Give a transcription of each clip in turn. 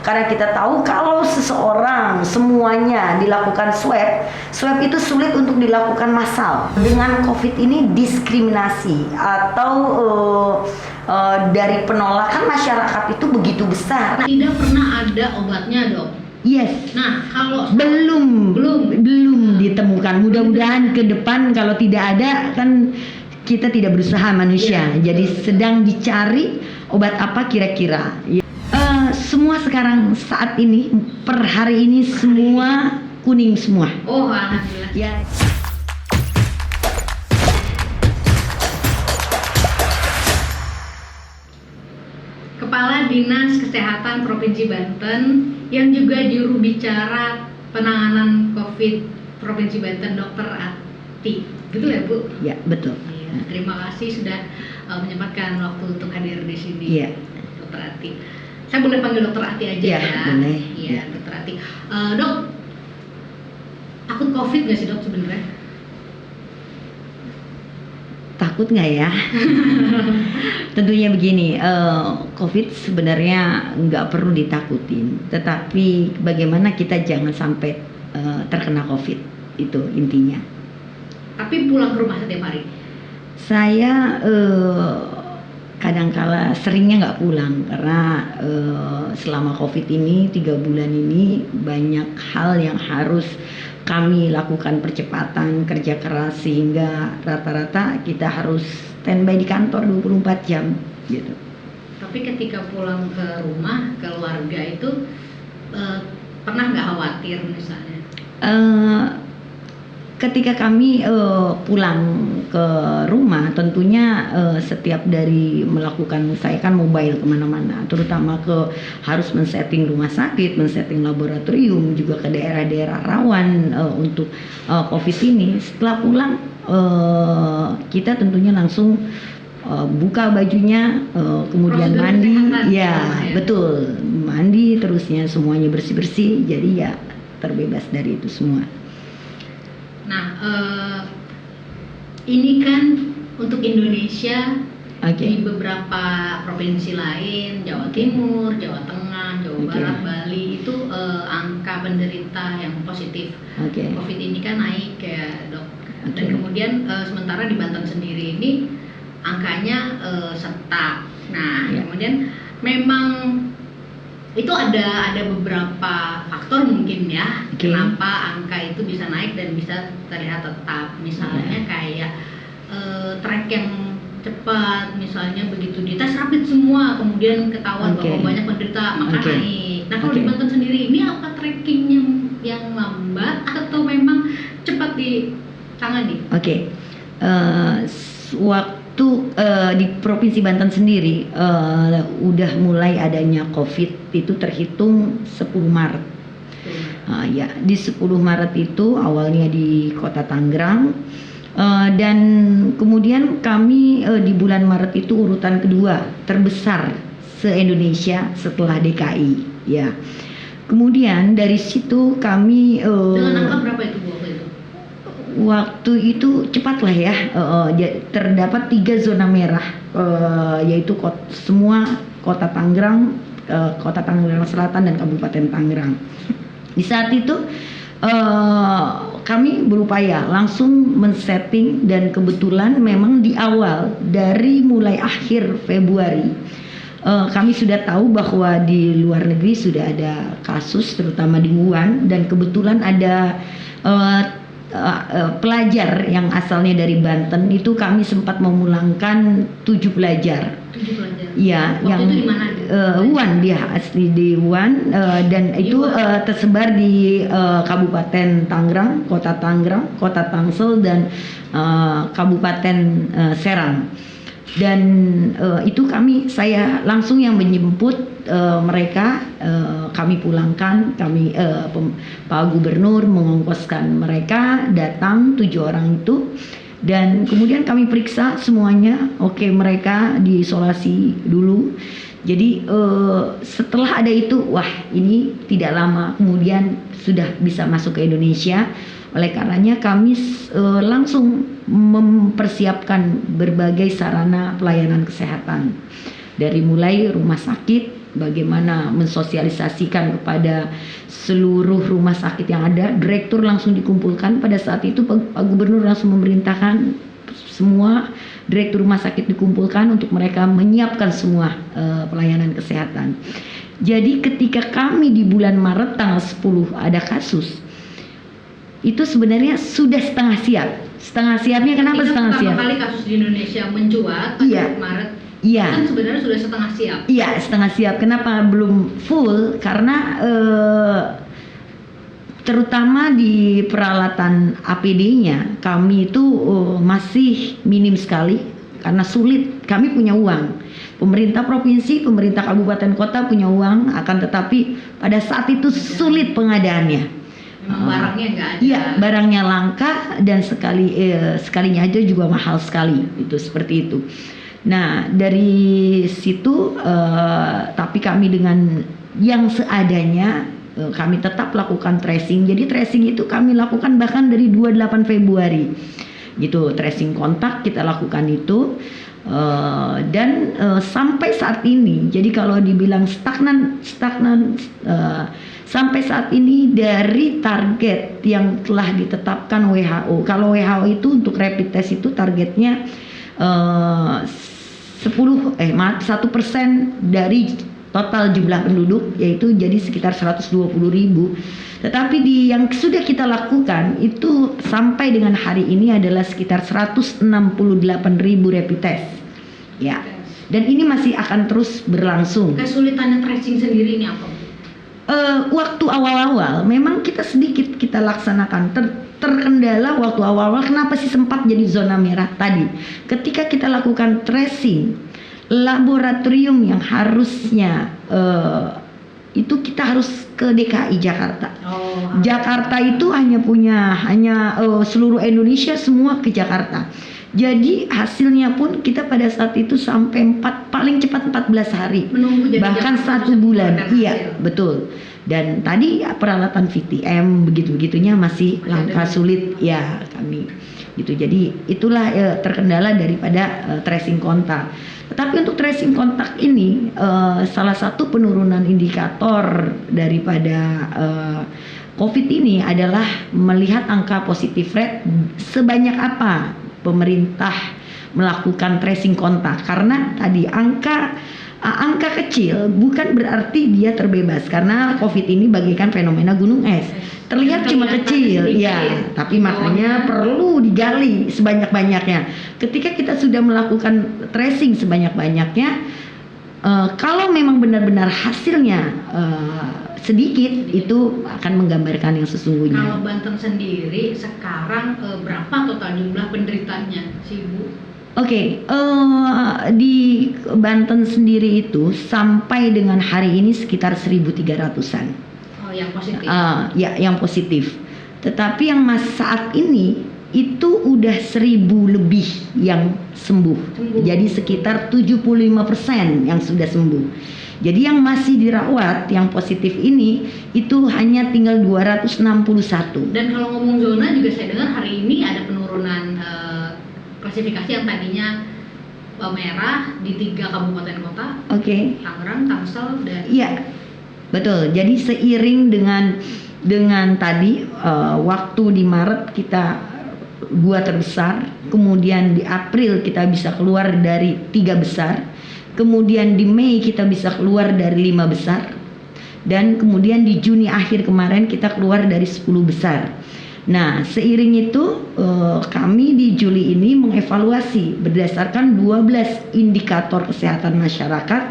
Karena kita tahu kalau seseorang semuanya dilakukan swab itu sulit untuk dilakukan massal. Dengan COVID ini diskriminasi atau dari penolakan masyarakat itu begitu besar. Tidak pernah ada obatnya, Dok. Yes. Nah, kalau belum ditemukan. Mudah-mudahan ke depan kalau tidak ada, kan kita tidak berusaha manusia. Ya, jadi sedang dicari obat apa kira-kira. Semua sekarang saat ini per hari ini semua kuning semua. Oh, alhamdulillah. Ya. Kepala Dinas Kesehatan Provinsi Banten yang juga juru bicara penanganan COVID Provinsi Banten, Dr. Ati. Betul ya, Bu? Ya, betul. Ya, terima kasih sudah menyempatkan waktu untuk hadir di sini, Iya. Dr. Ati. Saya boleh panggil Dr. Ati aja Ya, ya? boleh. Iya, Dr. Ati. Dok, takut COVID nggak sih, Dok, sebenarnya? Takut nggak ya? Tentunya begini, COVID sebenarnya nggak perlu ditakutin, tetapi bagaimana kita jangan sampai terkena COVID, itu intinya. Tapi pulang ke rumah setiap hari? Saya kadangkala seringnya nggak pulang karena selama COVID ini 3 bulan ini banyak hal yang harus kami lakukan percepatan kerja keras sehingga rata-rata kita harus standby di kantor 24 jam gitu. Tapi ketika pulang ke rumah keluarga itu pernah nggak khawatir misalnya? Ketika kami pulang ke rumah, tentunya setiap dari melakukan, saya kan mobile kemana-mana, terutama harus men-setting rumah sakit, men-setting laboratorium, juga ke daerah-daerah rawan untuk COVID ini. Setelah pulang, kita tentunya langsung buka bajunya, kemudian mandi, ya betul, mandi terusnya semuanya bersih-bersih, jadi ya terbebas dari itu semua. Nah, ini kan untuk Indonesia, di beberapa provinsi lain, Jawa Timur, Jawa Tengah, Jawa Barat, Bali, itu angka penderita yang positif COVID ini kan naik ya, Dok. Dan kemudian sementara di Banten sendiri ini angkanya stuck. Nah, kemudian memang itu ada beberapa faktor mungkin ya, kenapa angka itu bisa naik dan bisa terlihat tetap. Misalnya kayak track yang cepat, misalnya begitu dites rapid semua kemudian ketahuan bahwa banyak penderita, maka naik. Nah, kalau di Banten sendiri ini apa trackingnya yang lambat atau memang cepat ditangani? Waktu di Provinsi Banten sendiri udah mulai adanya COVID itu terhitung 10 Maret. Ya, di 10 Maret itu awalnya di Kota Tangerang, dan kemudian kami di bulan Maret itu urutan kedua terbesar se-Indonesia setelah DKI. Ya. Kemudian dari situ kami dengan angka berapa itu, Bu? Waktu itu cepatlah ya, terdapat 3 zona merah, yaitu semua Kota Tangerang, Kota Tangerang Selatan dan Kabupaten Tangerang. Di saat itu kami berupaya langsung men-setting, dan kebetulan memang di awal dari mulai akhir Februari kami sudah tahu bahwa di luar negeri sudah ada kasus, terutama di Wuhan, dan kebetulan ada pelajar yang asalnya dari Banten itu kami sempat memulangkan 7 pelajar. 7 pelajar. Iya, yang itu di mana? Wuhan, dia asli di Wuhan, dan itu tersebar di Kabupaten Tangerang, Kota Tangsel, dan Kabupaten Serang. Dan itu saya langsung yang menjemput mereka, kami pulangkan, Pak Gubernur mengongkoskan mereka datang 7 orang itu, dan kemudian kami periksa semuanya, mereka diisolasi dulu. Jadi setelah ada itu, wah ini tidak lama kemudian sudah bisa masuk ke Indonesia. Oleh karenanya kami langsung mempersiapkan berbagai sarana pelayanan kesehatan, dari mulai rumah sakit, bagaimana mensosialisasikan kepada seluruh rumah sakit yang ada. Direktur langsung dikumpulkan pada saat itu, Pak Gubernur langsung memerintahkan semua direktur rumah sakit dikumpulkan untuk mereka menyiapkan semua pelayanan kesehatan. Jadi ketika kami di bulan Maret tanggal 10 ada kasus, itu sebenarnya sudah setengah siap. Setengah siapnya kenapa setengah siap? Pertama kali kasus di Indonesia mencuat pada Maret. Iya. Kan sebenarnya sudah setengah siap. Iya, setengah siap. Kenapa belum full? Karena terutama di peralatan APD-nya kami itu masih minim sekali karena sulit. Kami punya uang. Pemerintah provinsi, pemerintah kabupaten kota punya uang, akan tetapi pada saat itu sulit pengadaannya. Memang barangnya nggak ada. Iya, barangnya langka dan sekalinya aja juga mahal sekali. Itu seperti itu. Nah, dari situ tapi kami dengan yang seadanya kami tetap lakukan tracing. Jadi tracing itu kami lakukan bahkan dari 28 Februari. Gitu, tracing kontak kita lakukan itu dan sampai saat ini. Jadi kalau dibilang stagnan sampai saat ini dari target yang telah ditetapkan WHO. Kalau WHO itu untuk rapid test itu targetnya 1% dari total jumlah penduduk, yaitu jadi sekitar 120.000. Tetapi yang sudah kita lakukan itu sampai dengan hari ini adalah sekitar 168.000 rapid test. Ya. Dan ini masih akan terus berlangsung. Kesulitannya tracing sendiri ini apa? Waktu awal-awal memang kita sedikit kita laksanakan terkendala waktu awal-awal. Kenapa sih sempat jadi zona merah tadi? Ketika kita lakukan tracing, laboratorium yang harusnya itu kita harus ke DKI Jakarta. Jakarta itu hanya seluruh Indonesia semua ke Jakarta. Jadi hasilnya pun kita pada saat itu sampai paling cepat 14 hari, bahkan 1 bulan. Iya, betul. Dan tadi peralatan VTM begitu-begitunya masih langka, sulit ya kami. Gitu. Jadi itulah terkendala daripada tracing kontak. Tetapi untuk tracing kontak ini salah satu penurunan indikator daripada COVID ini adalah melihat angka positif rate sebanyak apa pemerintah melakukan tracing kontak. Karena tadi angka kecil bukan berarti dia terbebas, karena COVID ini bagaikan fenomena gunung es. Terlihat cuma kecil, ya, tapi makanya perlu digali sebanyak-banyaknya. Ketika kita sudah melakukan tracing sebanyak-banyaknya, kalau memang benar-benar hasilnya sedikit, itu akan menggambarkan yang sesungguhnya. Kalau Banten sendiri sekarang berapa total jumlah penderitanya sih Bu? Oke, di Banten sendiri itu sampai dengan hari ini sekitar 1.300-an. Oh, yang positif. Ya, yang positif. Tetapi yang saat ini itu udah 1.000 lebih yang sembuh. Jadi sekitar 75% yang sudah sembuh. Jadi yang masih dirawat yang positif ini itu hanya tinggal 261. Dan kalau ngomong zona juga saya dengar hari ini ada penurunan klasifikasi yang tadinya merah di 3 kabupaten kota. Tangerang, Tangsel, dan iya, betul. Jadi seiring dengan tadi waktu di Maret kita 2 terbesar, kemudian di April kita bisa keluar dari 3 besar, kemudian di Mei kita bisa keluar dari 5 besar, dan kemudian di Juni akhir kemarin kita keluar dari 10 besar. Nah, seiring itu kami di Juli ini mengevaluasi berdasarkan 12 indikator kesehatan masyarakat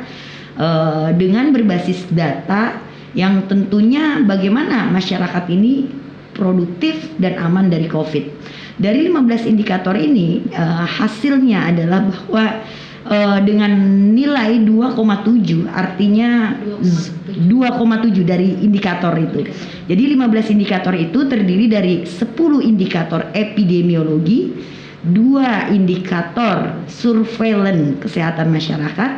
dengan berbasis data yang tentunya bagaimana masyarakat ini produktif dan aman dari COVID. Dari 15 indikator ini hasilnya adalah bahwa dengan nilai 2,7, artinya 2,7 dari indikator itu. Jadi 15 indikator itu terdiri dari 10 indikator epidemiologi, 2 indikator surveillance kesehatan masyarakat,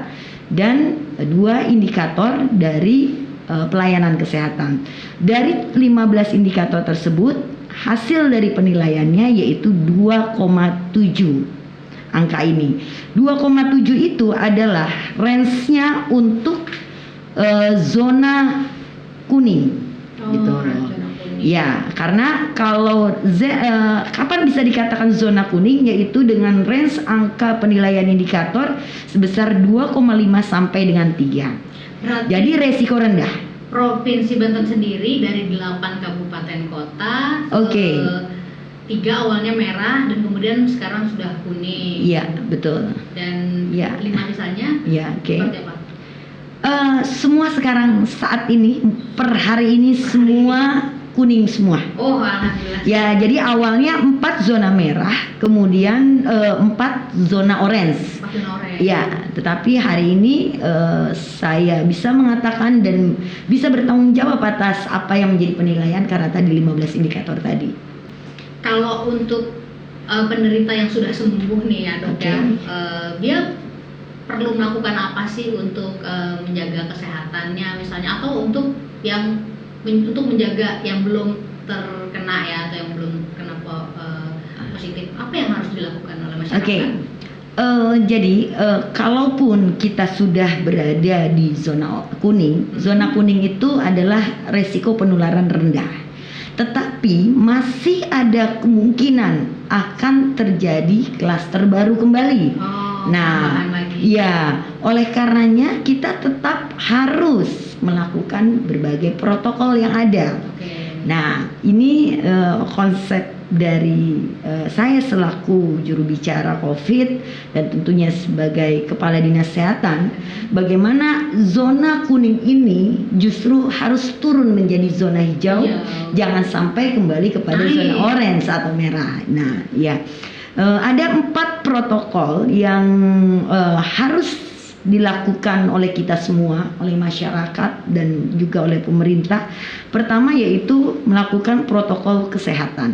dan 2 indikator dari pelayanan kesehatan. Dari 15 indikator tersebut, hasil dari penilaiannya yaitu 2,7. Angka ini 2,7 itu adalah range-nya untuk zona kuning gitu. zona kuning. Ya, karena kalau kapan bisa dikatakan zona kuning, yaitu dengan range angka penilaian indikator sebesar 2,5 sampai dengan 3. Berarti Jadi resiko rendah. Provinsi Banten sendiri dari 8 kabupaten kota, Oke. 3 awalnya merah dan kemudian sekarang sudah kuning. Iya, betul. Dan Iya. 5 sisanya Ya, oke. seperti apa? Semua sekarang saat ini per hari ini semua kuning semua. Oh, alhamdulillah. Ya, jadi awalnya 4 zona merah, kemudian 4 zona orange. Vaksin orange. Ya, tetapi hari ini saya bisa mengatakan dan bisa bertanggung jawab atas apa yang menjadi penilaian karena tadi 15 indikator tadi. Kalau untuk penderita yang sudah sembuh nih ya dok Oke. ya, dia perlu melakukan apa sih untuk menjaga kesehatannya misalnya, atau untuk yang untuk menjaga yang belum terkena ya atau yang belum kena positif, apa yang harus dilakukan oleh masyarakat? Oke. Jadi kalaupun kita sudah berada di zona kuning itu adalah resiko penularan rendah. Tetapi masih ada kemungkinan akan terjadi klaster baru kembali. Nah, tambahan lagi. ya, oleh karenanya kita tetap harus melakukan berbagai protokol yang ada. Oke. Nah, ini konsep dari saya selaku juru bicara COVID dan tentunya sebagai kepala dinas kesehatan, bagaimana zona kuning ini justru harus turun menjadi zona hijau, Iya. jangan sampai kembali kepada Naik. zona orange atau merah. Nah, ya. Ada 4 protokol yang harus dilakukan oleh kita semua, oleh masyarakat dan juga oleh pemerintah. Pertama yaitu melakukan protokol kesehatan.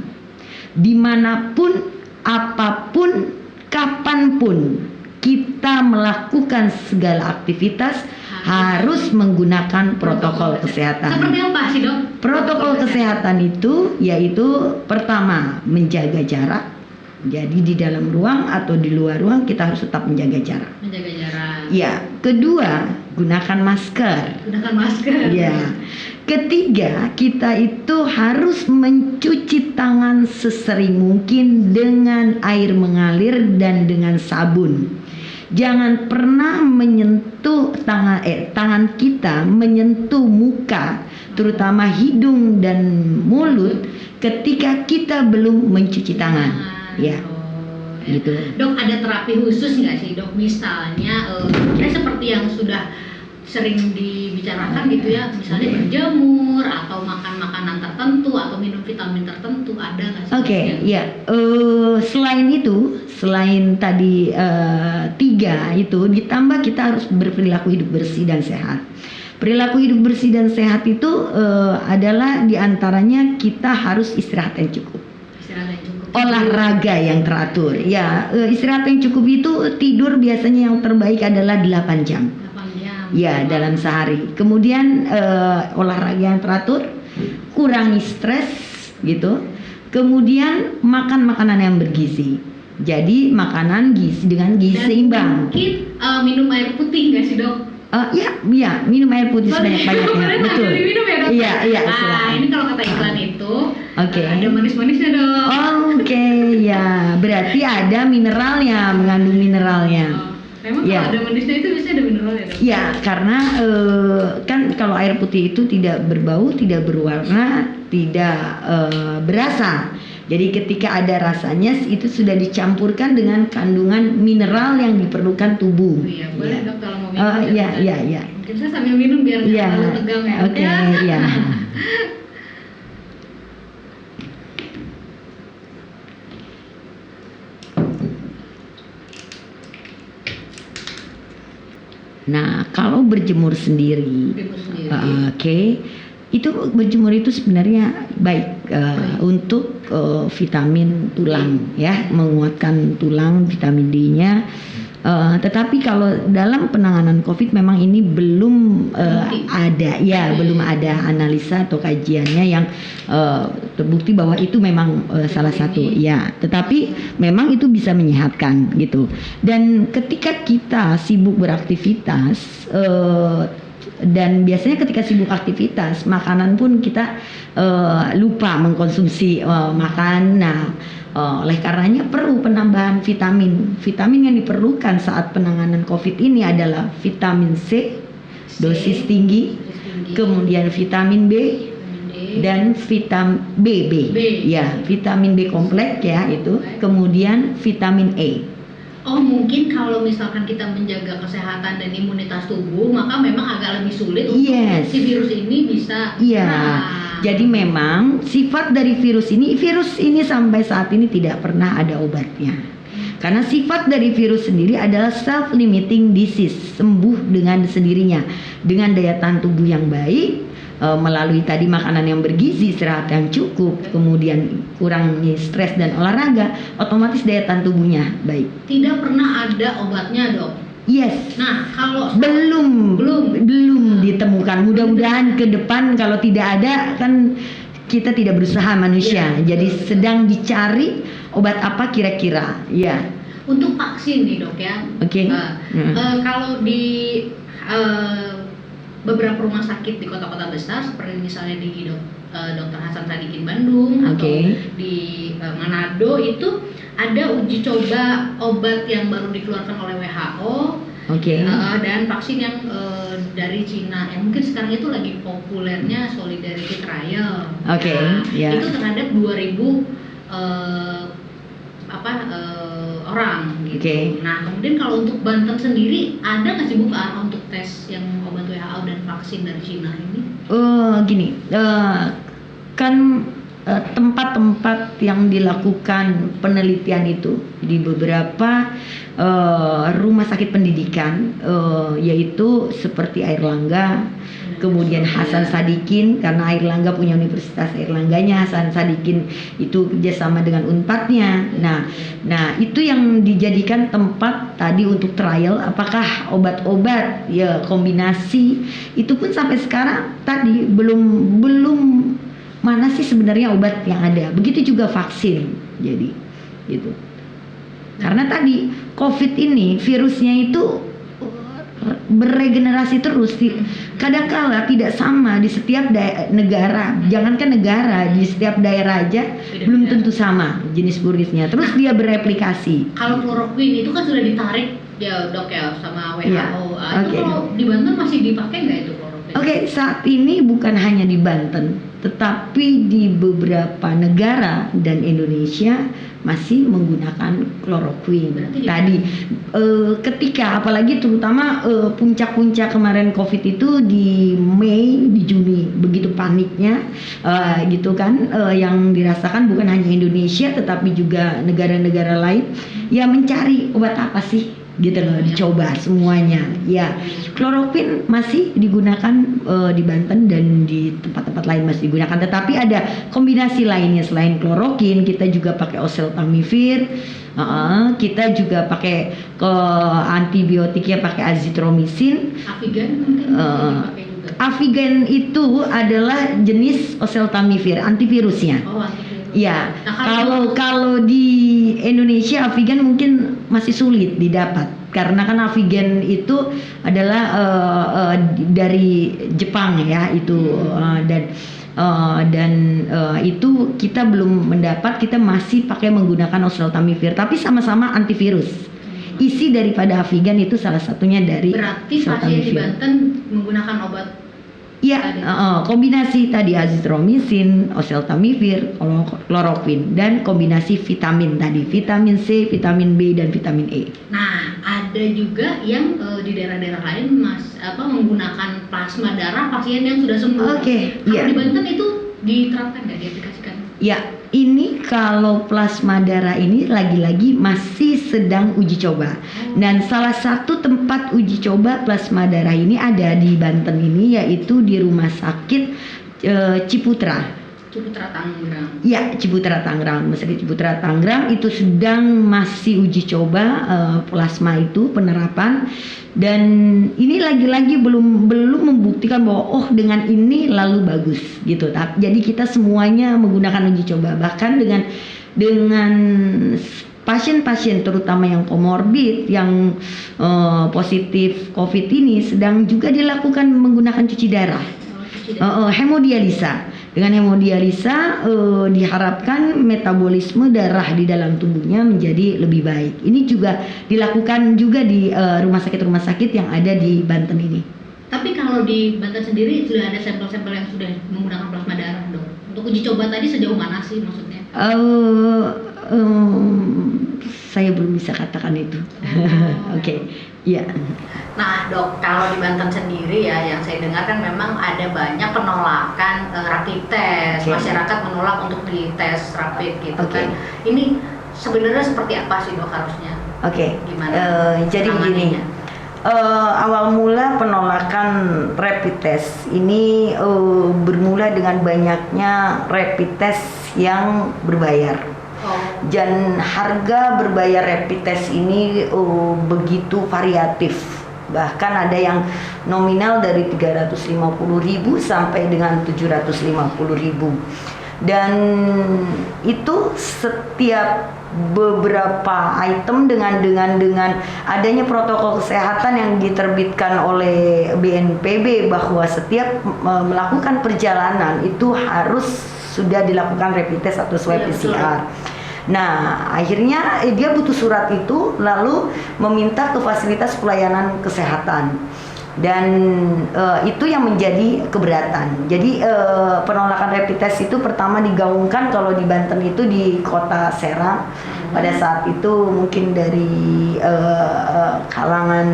Dimanapun, apapun, kapanpun kita melakukan segala aktivitas harus menggunakan protokol kesehatan. Seperti apa sih dok? Protokol kesehatan itu yaitu pertama menjaga jarak. Jadi di dalam ruang atau di luar ruang kita harus tetap menjaga jarak. Menjaga jarak. Ya, kedua gunakan masker. Gunakan masker. Ya, ketiga kita itu harus mencuci tangan sesering mungkin dengan air mengalir dan dengan sabun. Jangan pernah menyentuh tangan kita menyentuh muka, terutama hidung dan mulut ketika kita belum mencuci tangan. Ya, gitu. Dok, ada terapi khusus nggak sih dok? Misalnya seperti yang sudah sering dibicarakan gitu ya, misalnya berjemur atau makan makanan tertentu atau minum vitamin tertentu, ada nggak sih? Oke, ya. Selain itu, selain tadi 3 itu, ditambah kita harus berperilaku hidup bersih dan sehat. Perilaku hidup bersih dan sehat itu adalah diantaranya kita harus istirahat yang cukup. Istirahat yang cukup. Olahraga yang teratur. Ya, istirahat yang cukup itu tidur biasanya yang terbaik adalah 8 jam. 8 jam. Ya, dalam sehari. Kemudian olahraga yang teratur, kurangi stres gitu. Kemudian makan makanan yang bergizi. Jadi makanan gizi dengan gizi Dan seimbang. mungkin minum air putih nggak sih dok? Ya, minum air putih sebanyak-banyaknya. Boleh Betul. sambil diminum ya dok? Iya, Nah, silakan. ini kalau kata iklan itu Oke. ada manis-manisnya dok. Oke, ya. Berarti ada mineralnya, mengandung mineralnya. Memang Ya. kalau ada manisnya itu biasanya ada mineralnya dok? Ya, karena kan kalau air putih itu tidak berbau, tidak berwarna, tidak berasa. Jadi ketika ada rasanya itu sudah dicampurkan dengan kandungan mineral yang diperlukan tubuh. Iya, boleh Ya. dok kalau mau minum. Iya. Mungkin saya sambil minum biar nggak Iya. terlalu tegang ya. Oke, ya. iya. Nah, kalau berjemur sendiri, Ibu sendiri. oke, itu berjemur itu sebenarnya baik untuk vitamin tulang, ya, menguatkan tulang, vitamin D-nya. Tetapi kalau dalam penanganan COVID memang ini belum ada, ya, belum ada analisa atau kajiannya yang terbukti bahwa itu memang salah satu, ya. Tetapi memang itu bisa menyehatkan gitu. Dan ketika kita sibuk beraktivitas, dan biasanya ketika sibuk aktivitas makanan pun kita lupa mengkonsumsi makan. Nah, oleh karenanya perlu penambahan vitamin. Vitamin yang diperlukan saat penanganan COVID ini adalah vitamin C, dosis tinggi, kemudian vitamin B dan vitamin B. Ya, vitamin B kompleks ya itu, kemudian vitamin E. Oh, mungkin kalau misalkan kita menjaga kesehatan dan imunitas tubuh, maka memang agak lebih sulit untuk si virus ini bisa. Jadi memang sifat dari virus ini sampai saat ini tidak pernah ada obatnya. Karena sifat dari virus sendiri adalah self-limiting disease, sembuh dengan sendirinya, dengan daya tahan tubuh yang baik, melalui tadi makanan yang bergizi, istirahat yang cukup, kemudian kurangi stres dan olahraga, otomatis daya tahan tubuhnya baik. Tidak pernah ada obatnya, Dok? Yes. Nah, kalau belum ditemukan. Mudah-mudahan ke depan kalau tidak ada, kan kita tidak berusaha manusia. Jadi sedang dicari obat apa kira-kira. Ya. Untuk vaksin nih, Dok ya. Oke. Kalau di beberapa rumah sakit di kota-kota besar seperti misalnya di Dr. Hasan Sadikin Bandung atau di Manado, itu ada uji coba obat yang baru dikeluarkan oleh WHO dan vaksin yang dari Cina yang mungkin sekarang itu lagi populernya Solidarity Trial. Itu terhadap 2.000 orang gitu. Nah, kemudian kalau untuk Banten sendiri ada nggak sih Bu untuk tes yang obat WHO dan vaksin dari Cina ini? Tempat-tempat yang dilakukan penelitian itu di beberapa rumah sakit pendidikan, yaitu seperti Airlangga, kemudian Hasan Sadikin, karena Airlangga punya Universitas Airlangganya, Hasan Sadikin itu kerjasama dengan Unpadnya. Nah itu yang dijadikan tempat tadi untuk trial, apakah obat-obat ya kombinasi itu pun sampai sekarang tadi belum mana sih sebenarnya obat yang ada. Begitu juga vaksin, jadi gitu. Karena tadi COVID ini virusnya itu beregenerasi terus, kadangkala tidak sama di setiap negara. Jangankan negara, di setiap daerah aja belum tentu sama jenis virusnya. Terus dia bereplikasi. Kalau kloroquine itu kan sudah ditarik ya, Dok ya, sama WHO. Itu kalau di Banten masih dipakai nggak itu kloroquine? Saat ini bukan hanya di Banten, tetapi di beberapa negara dan Indonesia masih menggunakan kloroquine. Tadi ketika apalagi terutama puncak-puncak kemarin COVID itu di Mei, di Juni, begitu paniknya gitu kan, yang dirasakan bukan hanya Indonesia tetapi juga negara-negara lain ya mencari obat apa sih gitu loh, dicoba semuanya. Ya, kloroquine masih digunakan di Banten dan di tempat-tempat lain masih digunakan, tetapi ada kombinasi lainnya selain kloroquine. Kita juga pakai oseltamivir, kita juga pakai antibiotiknya pakai azithromycin. Avigan mungkin dipakai juga. Avigan itu adalah jenis oseltamivir, antivirusnya. Ya, kalau di Indonesia Avigan mungkin masih sulit didapat karena kan Avigan itu adalah dari Jepang ya itu, dan itu kita belum mendapat. Kita masih pakai menggunakan oseltamivir, tapi sama-sama antivirus. Isi daripada Avigan itu salah satunya dari berarti pasien di Banten menggunakan obat. Ya, kombinasi tadi azithromycin, oseltamivir, kloroquine, dan kombinasi vitamin tadi, vitamin C, vitamin B, dan vitamin E. Nah, ada juga yang di daerah-daerah lain menggunakan plasma darah pasien yang sudah sembuh. Kalau di Banten itu diterapkan nggak, diaplikasikan? Ya, ini kalau plasma darah ini lagi-lagi masih sedang uji coba. Dan salah satu tempat uji coba plasma darah ini ada di Banten ini, yaitu di Rumah Sakit Ciputra Tangerang. Ya, Ciputra Tangerang. Rumah Sakit Ciputra Tangerang itu sedang masih uji coba plasma itu penerapan. Dan ini lagi-lagi belum membuktikan bahwa dengan ini lalu bagus gitu. Jadi kita semuanya menggunakan uji coba, bahkan dengan pasien-pasien terutama yang komorbid, yang positif COVID ini sedang juga dilakukan menggunakan cuci darah. Hemodialisa. Dengan hemodialisa diharapkan metabolisme darah di dalam tubuhnya menjadi lebih baik. Ini juga dilakukan juga di rumah sakit yang ada di Banten ini. Tapi kalau di Banten sendiri sudah ada sampel-sampel yang sudah menggunakan plasma darah, Dok? Untuk uji coba tadi sejauh mana sih maksudnya? Saya belum bisa katakan itu. Oke. Iya. Nah, Dok, kalau di Banten sendiri ya, yang saya dengar kan memang ada banyak penolakan rapid test. Masyarakat menolak untuk dites rapid gitu kan. Ini sebenarnya seperti apa sih, Dok, harusnya? Gimana? Jadi begini. Awal mula penolakan rapid test ini bermula dengan banyaknya rapid test yang berbayar. Dan harga berbayar rapid test ini begitu variatif. Bahkan ada yang nominal dari 350.000 sampai dengan 750.000. Dan itu setiap beberapa item dengan adanya protokol kesehatan yang diterbitkan oleh BNPB bahwa setiap melakukan perjalanan itu harus sudah dilakukan rapid test atau swab PCR. Nah, akhirnya dia butuh surat itu lalu meminta ke fasilitas pelayanan kesehatan. Dan itu yang menjadi keberatan. Jadi penolakan rapid test itu pertama digaungkan kalau di Banten itu di kota Serang. Pada saat itu mungkin dari kalangan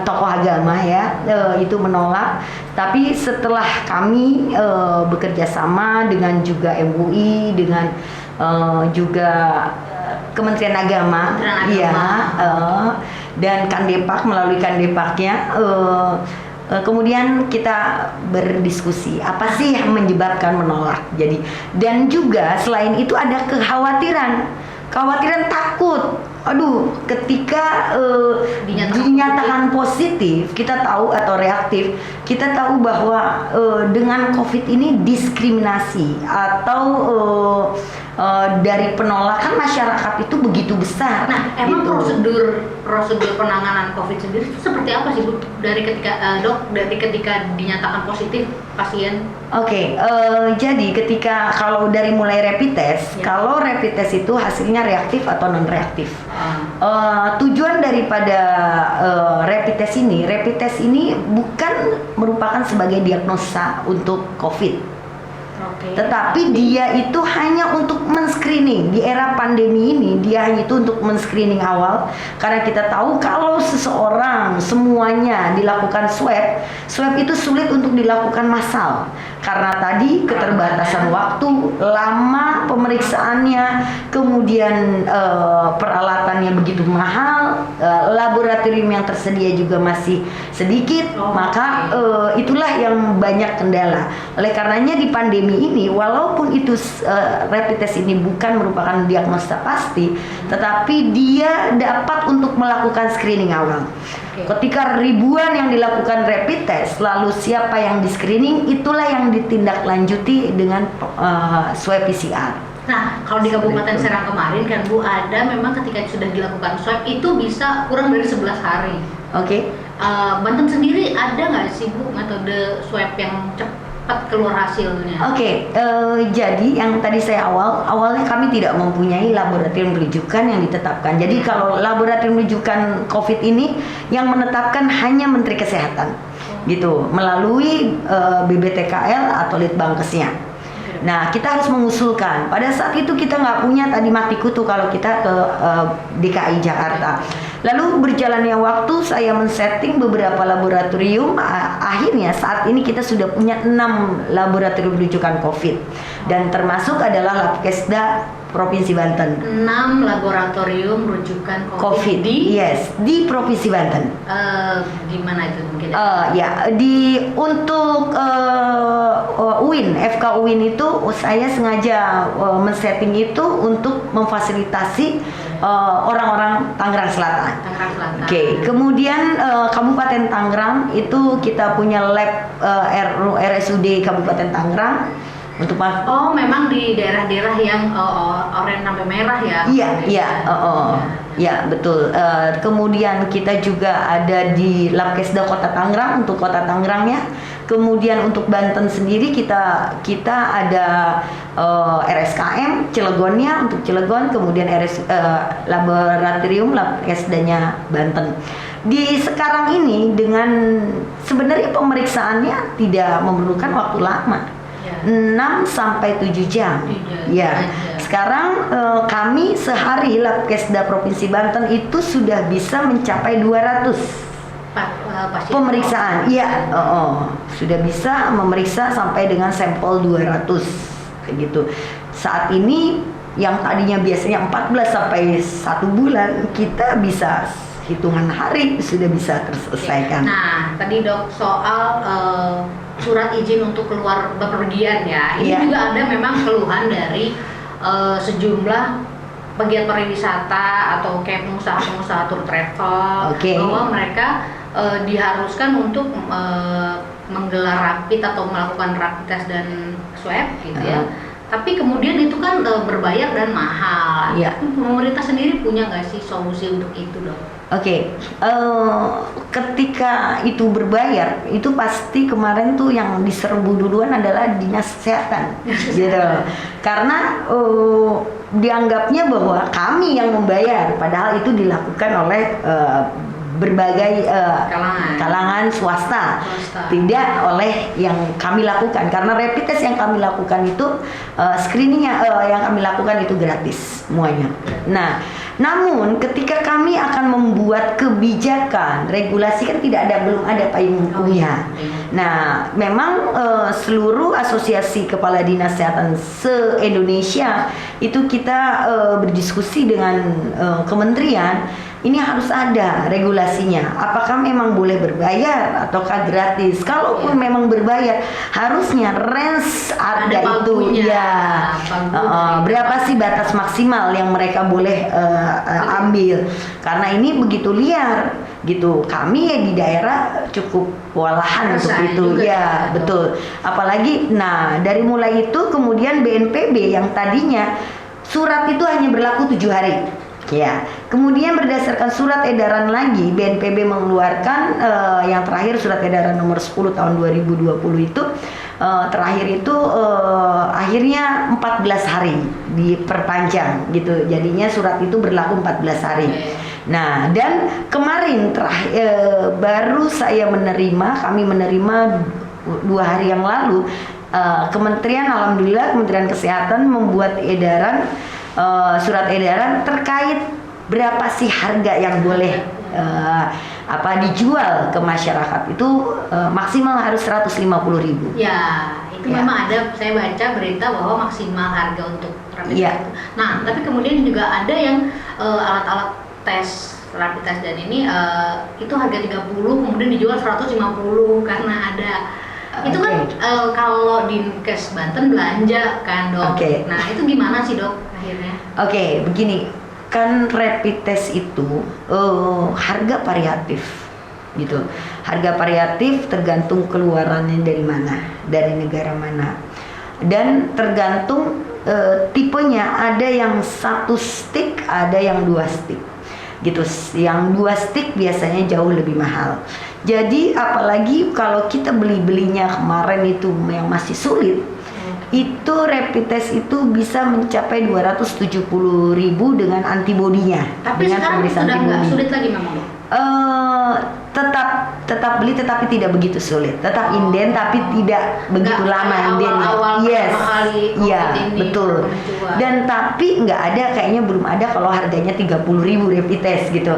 tokoh agama ya itu menolak. Tapi setelah kami bekerja sama dengan juga MUI, dengan juga Kementerian Agama, dan Kandepak, melalui Kandepaknya kemudian kita berdiskusi apa sih yang menyebabkan menolak. Jadi dan juga selain itu ada kekhawatiran takut. Ketika dinyatakan positif, kita tahu atau reaktif, kita tahu bahwa dengan COVID ini diskriminasi atau dari penolakan masyarakat itu begitu besar. Nah, emang prosedur penanganan COVID sendiri itu seperti apa sih, Bu? Dari ketika dinyatakan positif pasien? Jadi ketika kalau dari mulai rapid test, kalau rapid test itu hasilnya reaktif atau non reaktif. Tujuan daripada rapid test ini bukan merupakan sebagai diagnosa untuk COVID. Tetapi dia itu hanya untuk men-screening. Di era pandemi ini dia hanya itu untuk men-screening awal. Karena kita tahu kalau seseorang semuanya dilakukan swab itu sulit untuk dilakukan massal. Karena tadi keterbatasan waktu, lama pemeriksaannya, kemudian peralatannya begitu mahal, laboratorium yang tersedia juga masih sedikit, maka itulah yang banyak kendala. Oleh karenanya di pandemi ini, walaupun itu rapid test ini bukan merupakan diagnosa pasti, tetapi dia dapat untuk melakukan screening awal. Ketika ribuan yang dilakukan rapid test, lalu siapa yang di screening, itulah yang ditindaklanjuti dengan swab PCR. Nah, kalau di Kabupaten Serang kemarin kan, Bu, ada memang ketika sudah dilakukan swab itu bisa kurang dari 11 hari. Banten sendiri ada nggak sih, Bu, metode swab yang cepat keluar hasilnya? Jadi yang tadi saya awalnya kami tidak mempunyai laboratorium rujukan yang ditetapkan. Jadi kalau laboratorium rujukan COVID ini yang menetapkan hanya Menteri Kesehatan, gitu, melalui BBTKL atau Litbangkesnya. Nah, kita harus mengusulkan. Pada saat itu kita nggak punya tadi mati kutu kalau kita ke DKI Jakarta. Lalu berjalannya waktu saya men-setting beberapa laboratorium. Akhirnya saat ini kita sudah punya 6 laboratorium rujukan COVID. Dan termasuk adalah Labkesda Provinsi Banten. 6 laboratorium rujukan COVID di Provinsi Banten. Di mana itu mungkin? Untuk UIN, FK UIN itu saya sengaja men-setting itu untuk memfasilitasi orang-orang Tangerang Selatan. Kemudian Kabupaten Tangerang itu kita punya lab RSUD Kabupaten Tangerang. Untuk Oh, memang di daerah-daerah yang oranye sampai merah ya? Ya betul. Kemudian kita juga ada di Labkesda Kota Tangerang untuk Kota Tangerangnya. Kemudian untuk Banten sendiri kita ada RSKM Cilegonnya untuk Cilegon, kemudian laboratorium Labkesdanya Banten. Di sekarang ini dengan sebenarnya pemeriksaannya tidak memerlukan waktu lama. 6 sampai 7 jam. Ya. Sekarang kami sehari Labkesda Provinsi Banten itu sudah bisa mencapai 200 pemeriksaan. Iya, sudah bisa memeriksa sampai dengan sampel 200 kayak gitu. Saat ini yang tadinya biasanya 14 sampai 1 bulan, kita bisa hitungan hari sudah bisa terselesaikan. Nah, tadi Dok soal surat izin untuk keluar bepergian ya. Ini juga ada memang keluhan dari sejumlah pegiat pariwisata atau kayak pengusaha-pengusaha tour travel bahwa mereka diharuskan untuk menggelar rapid atau melakukan rapid test dan swab gitu ya. Tapi kemudian itu kan berbayar dan mahal. Pemerintah sendiri punya nggak sih solusi untuk itu, Dok? Ketika itu berbayar, itu pasti kemarin tuh yang diserbu duluan adalah dinas kesehatan, gitu. Karena dianggapnya bahwa kami yang membayar, padahal itu dilakukan oleh berbagai kalangan swasta, tidak oleh yang kami lakukan, karena rapid test yang kami lakukan itu screeningnya yang kami lakukan itu gratis semuanya. Nah, namun ketika kami akan membuat kebijakan regulasi kan belum ada payung hukumnya. Nah, memang seluruh asosiasi kepala dinas kesehatan se-Indonesia itu kita berdiskusi dengan kementerian. Ini harus ada regulasinya. Apakah memang boleh berbayar ataukah gratis? Kalaupun memang berbayar, harusnya range harga itu berapa sih batas maksimal yang mereka boleh ambil? Karena ini begitu liar, gitu. Kami di daerah cukup kewalahan untuk itu, betul. Apalagi, dari mulai itu kemudian BNPB yang tadinya surat itu hanya berlaku 7 hari. Kemudian berdasarkan surat edaran lagi BNPB mengeluarkan yang terakhir surat edaran nomor 10 tahun 2020 itu terakhir itu akhirnya 14 hari diperpanjang gitu. Jadinya surat itu berlaku 14 hari. Nah, dan kemarin baru kami menerima 2 hari yang lalu Alhamdulillah Kementerian Kesehatan membuat edaran surat edaran terkait berapa sih harga yang boleh dijual ke masyarakat itu maksimal harus 150.000. Itu memang ada, saya baca berita bahwa maksimal harga untuk rapid test. Nah, tapi kemudian juga ada yang alat-alat tes rapid test dan ini itu harga 30 kemudian dijual 150 karena ada itu kan kalau di Kes Banten belanja kan, Dok. Nah, itu gimana sih, Dok, akhirnya? Begini, kan rapid test itu harga variatif gitu. Harga variatif tergantung keluarannya dari mana, dari negara mana. Dan tergantung tipenya, ada yang 1 stick, ada yang 2 stick. Gitu. Yang 2 stick biasanya jauh lebih mahal. Jadi apalagi kalau kita belinya kemarin itu yang masih sulit, itu rapid test itu bisa mencapai 270.000 dengan antibodinya. Tapi dengan sekarang sudah nggak sulit lagi memang? Tetap beli tetapi tidak begitu sulit. Tetap inden tapi tidak begitu lama inden. Betul. Dan tapi nggak ada, kayaknya belum ada kalau harganya 30.000 rapid test gitu.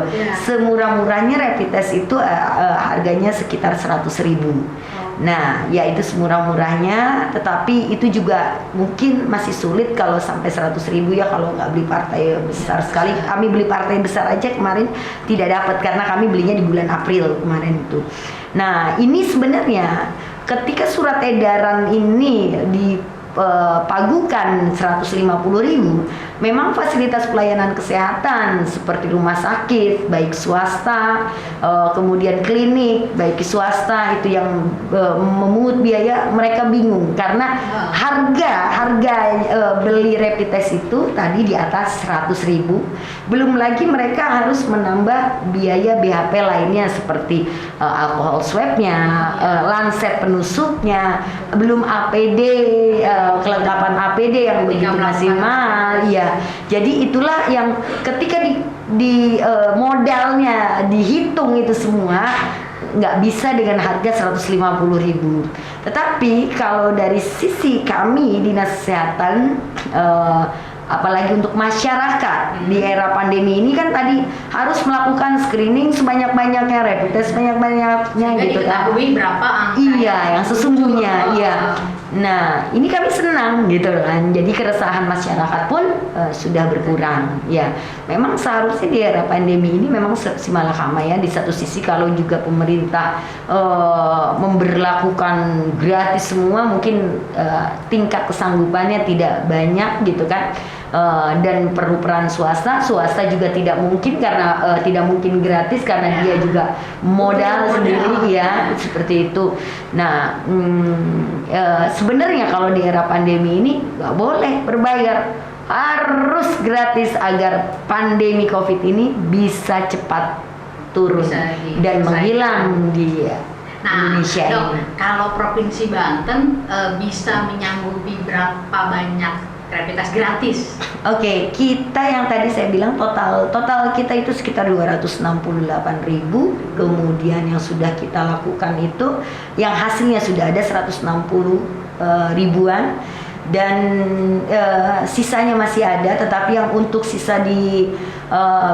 Semurah-murahnya rapid test itu harganya sekitar 100.000. Nah, ya itu semurah-murahnya, tetapi itu juga mungkin masih sulit kalau sampai 100.000 ya kalau nggak beli partai besar sekali. Kami beli partai besar aja kemarin tidak dapat karena kami belinya di bulan April kemarin itu. Nah, ini sebenarnya ketika surat edaran ini dipagukan 150.000, memang fasilitas pelayanan kesehatan seperti rumah sakit baik swasta, kemudian klinik baik swasta itu yang memungut biaya, mereka bingung karena harga beli rapid test itu tadi di atas 100.000, belum lagi mereka harus menambah biaya BHP lainnya seperti alkohol swabnya, lancet penusuknya, belum APD, kelengkapan APD yang begitu masih mahal, ya. Jadi itulah yang ketika di modalnya dihitung itu semua nggak bisa dengan harga 150.000. Tetapi kalau dari sisi kami Dinas Kesehatan, apalagi untuk masyarakat di era pandemi ini kan tadi harus melakukan screening sebanyak-banyaknya, rapid test sebanyak-banyaknya gitu kan. Berapa angka? Iya, yang sesungguhnya, iya. Nah, ini kami senang gitu kan. Jadi keresahan masyarakat pun sudah berkurang. Ya, memang seharusnya di era pandemi ini memang simalakama ya. Di satu sisi kalau juga pemerintah memberlakukan gratis semua, mungkin tingkat kesanggupannya tidak banyak gitu kan. Dan perlu peran swasta juga tidak mungkin karena tidak mungkin gratis karena dia juga modal sendiri ya, seperti itu. Nah, sebenarnya kalau di era pandemi ini nggak boleh berbayar, harus gratis agar pandemi COVID ini bisa cepat turun dan menghilang di Indonesia. Dok, ini. kalau Provinsi Banten bisa menyanggupi berapa banyak rapid test gratis? Oke, kita yang tadi saya bilang total kita itu sekitar 268.000, kemudian yang sudah kita lakukan itu yang hasilnya sudah ada 160 ribuan dan sisanya masih ada, tetapi yang untuk sisa di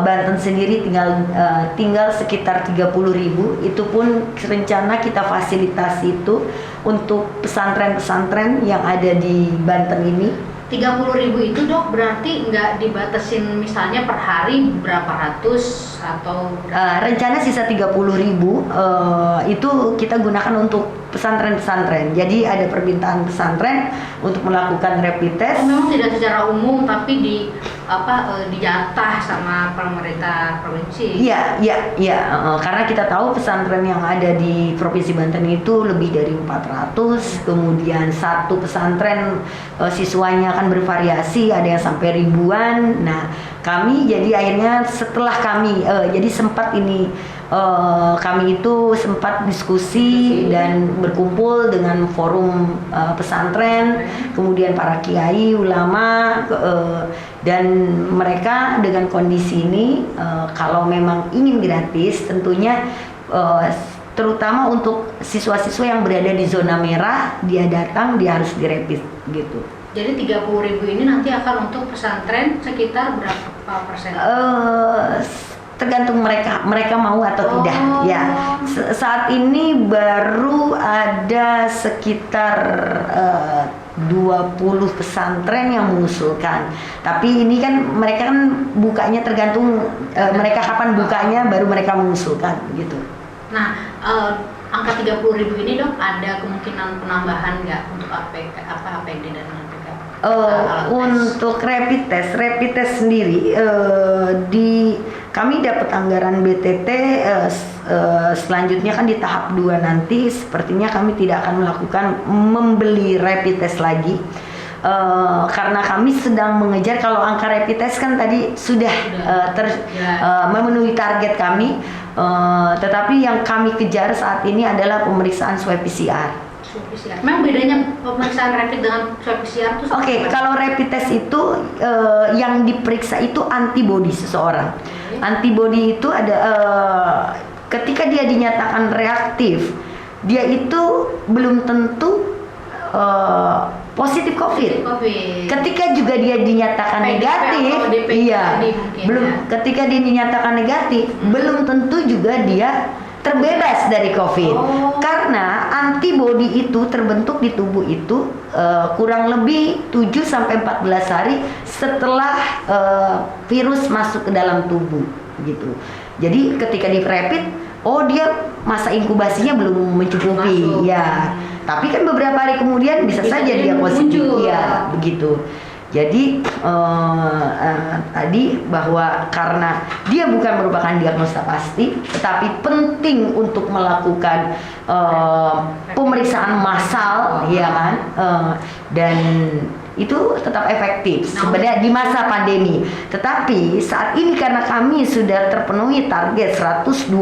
Banten sendiri tinggal sekitar 30.000. Itu pun rencana kita fasilitasi itu untuk pesantren-pesantren yang ada di Banten ini. 30.000 itu dok berarti nggak dibatasin misalnya per hari berapa ratus atau rencana sisa 30.000 itu kita gunakan untuk pesantren-pesantren. Jadi ada permintaan pesantren untuk melakukan rapid test. Memang tidak secara umum tapi dijatah sama pemerintah provinsi. Iya, karena kita tahu pesantren yang ada di Provinsi Banten itu lebih dari 400. Kemudian satu pesantren siswanya akan bervariasi, ada yang sampai ribuan. Nah, kami jadi akhirnya setelah kami jadi sempat ini kami itu sempat diskusi dan berkumpul dengan forum pesantren, kemudian para kiai, ulama, dan mereka dengan kondisi ini kalau memang ingin gratis tentunya terutama untuk siswa-siswa yang berada di zona merah, dia datang dia harus direpit gitu. Jadi 30.000 ini nanti akan untuk pesantren sekitar berapa persen? Tergantung mereka mau atau tidak ya. Saat ini baru ada sekitar 20 pesantren yang mengusulkan. Tapi ini kan mereka kan bukanya tergantung mereka kapan bukanya, baru mereka mengusulkan gitu. Nah, angka 30.000 ini dok ada kemungkinan penambahan nggak untuk APD dan APK? Untuk rapid test sendiri kami dapat anggaran BTT selanjutnya kan di tahap 2 nanti sepertinya kami tidak akan melakukan membeli rapid test lagi karena kami sedang mengejar, kalau angka rapid test kan tadi sudah memenuhi target kami, tetapi yang kami kejar saat ini adalah pemeriksaan swab PCR. Memang bedanya pemeriksaan rapid dengan swab PCR itu? Oke, kalau rapid test itu yang diperiksa itu antibodi seseorang. Antibodi itu ada ketika dia dinyatakan reaktif, dia itu belum tentu positif COVID. Ketika juga dia dinyatakan negatif, ketika dia dinyatakan negatif, belum tentu juga dia terbebas dari COVID. Karena antibodi itu terbentuk di tubuh itu kurang lebih 7 sampai 14 hari setelah virus masuk ke dalam tubuh gitu. Jadi ketika di rapid, dia masa inkubasinya belum mencukupi ya. Tapi kan beberapa hari kemudian bisa saja dia positif ya, begitu. Jadi tadi bahwa karena dia bukan merupakan diagnosa pasti, tetapi penting untuk melakukan pemeriksaan massal, ya kan, dan itu tetap efektif sebenarnya di masa pandemi. Tetapi saat ini karena kami sudah terpenuhi target 120.000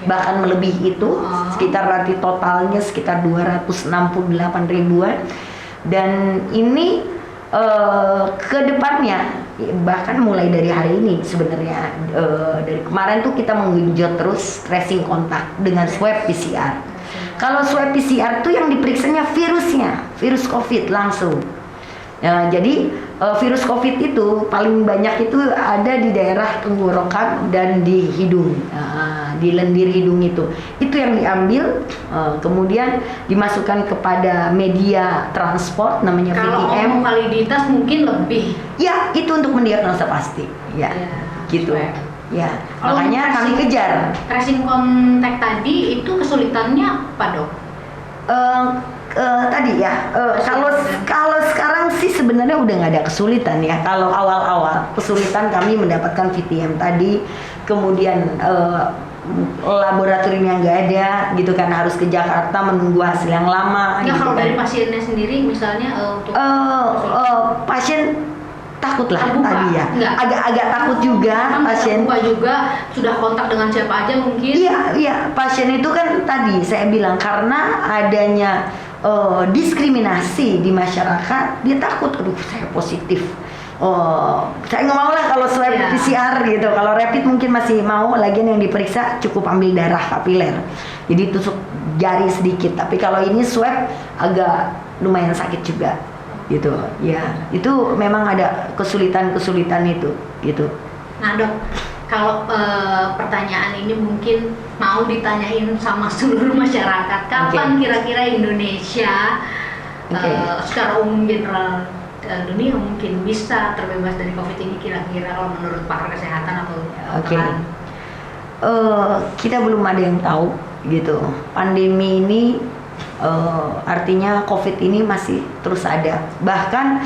bahkan melebihi itu, sekitar nanti totalnya sekitar 268 ribuan. Dan ini ke depannya bahkan mulai dari hari ini sebenarnya, dari kemarin tuh kita menggenjot terus tracing kontak dengan swab PCR. Kalau swab PCR tuh yang diperiksanya virusnya, virus COVID langsung. Jadi virus COVID itu paling banyak itu ada di daerah tenggorokan dan di hidung, di lendir hidung itu yang diambil, kemudian dimasukkan kepada media transport namanya kalau VTM. Validitas mungkin lebih. Ya, itu untuk mendiagnosa pasti, ya, gitu. Swab. Ya, makanya kami kejar. Tracing kontak tadi itu kesulitannya apa, Dok? Tadi ya, kalau sekarang sih sebenarnya udah nggak ada kesulitan ya. Kalau awal-awal kesulitan kami mendapatkan VTM tadi, kemudian laboratorium yang nggak ada gitu kan, harus ke Jakarta menunggu hasil yang lama. Nggak, gitu kalau kan. dari pasiennya sendiri misalnya untuk pasien takut lah terbuka, tadi ya, enggak. agak takut juga pasien. Terbuka juga, sudah kontak dengan siapa aja mungkin. Iya, pasien itu kan tadi saya bilang karena adanya diskriminasi di masyarakat, dia takut, aduh saya positif. Saya nggak mau lah kalau swab PCR gitu. Kalau rapid mungkin masih mau, lagian yang diperiksa cukup ambil darah kapiler, jadi tusuk jari sedikit. Tapi kalau ini swab agak lumayan sakit juga. Gitu ya, itu memang ada kesulitan itu gitu. Nah, Dok, kalau pertanyaan ini mungkin mau ditanyain sama seluruh masyarakat, kapan kira-kira Indonesia secara umum general dunia mungkin bisa terbebas dari COVID ini, kira-kira kalau menurut pakar kesehatan atau kita belum ada yang tahu gitu. Pandemi ini artinya COVID ini masih terus ada. Bahkan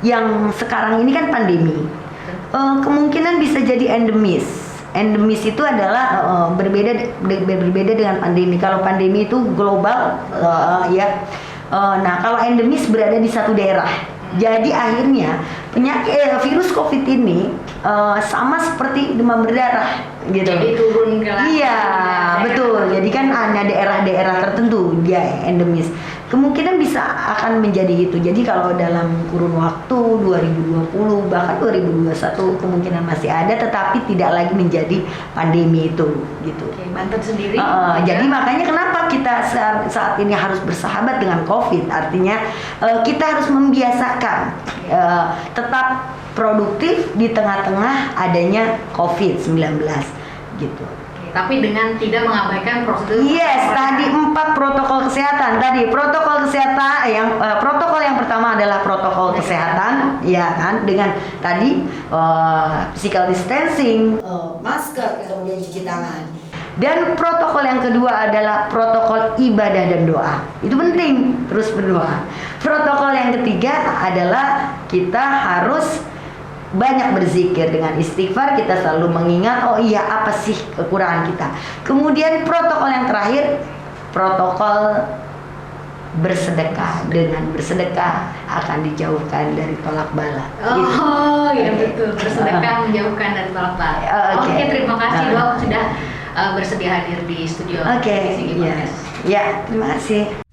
yang sekarang ini kan pandemi, kemungkinan bisa jadi endemis. Endemis itu adalah berbeda dengan pandemi. Kalau pandemi itu global, ya. Nah, kalau endemis berada di satu daerah. Jadi akhirnya penyakit virus COVID ini sama seperti demam berdarah gitu. Jadi turun ke laut. Iya, betul. Jadi kan ada daerah-daerah tertentu dia endemis. Kemungkinan bisa akan menjadi itu. Jadi kalau dalam kurun waktu 2020 bahkan 2021 kemungkinan masih ada, tetapi tidak lagi menjadi pandemi itu gitu. Oke, Banten sendiri. Jadi makanya kenapa kita saat ini harus bersahabat dengan COVID. Artinya kita harus membiasakan tetap produktif di tengah-tengah adanya COVID-19 gitu. Tapi dengan tidak mengabaikan prosedur. Yes, tadi 4 protokol kesehatan. Tadi protokol kesehatan protokol yang pertama adalah protokol kesehatan, ya kan, dengan tadi physical distancing, masker, kemudian cuci tangan. Dan protokol yang kedua adalah protokol ibadah dan doa. Itu penting, terus berdoa. Protokol yang ketiga adalah kita harus banyak berzikir. Dengan istighfar kita selalu mengingat, oh iya apa sih kekurangan kita. Kemudian protokol yang terakhir, protokol bersedekah. Dengan bersedekah akan dijauhkan dari tolak bala. Oh iya betul, bersedekah menjauhkan dari tolak bala. Oke, terima kasih Dok sudah bersedia hadir di studio. Oke, ya, terima kasih.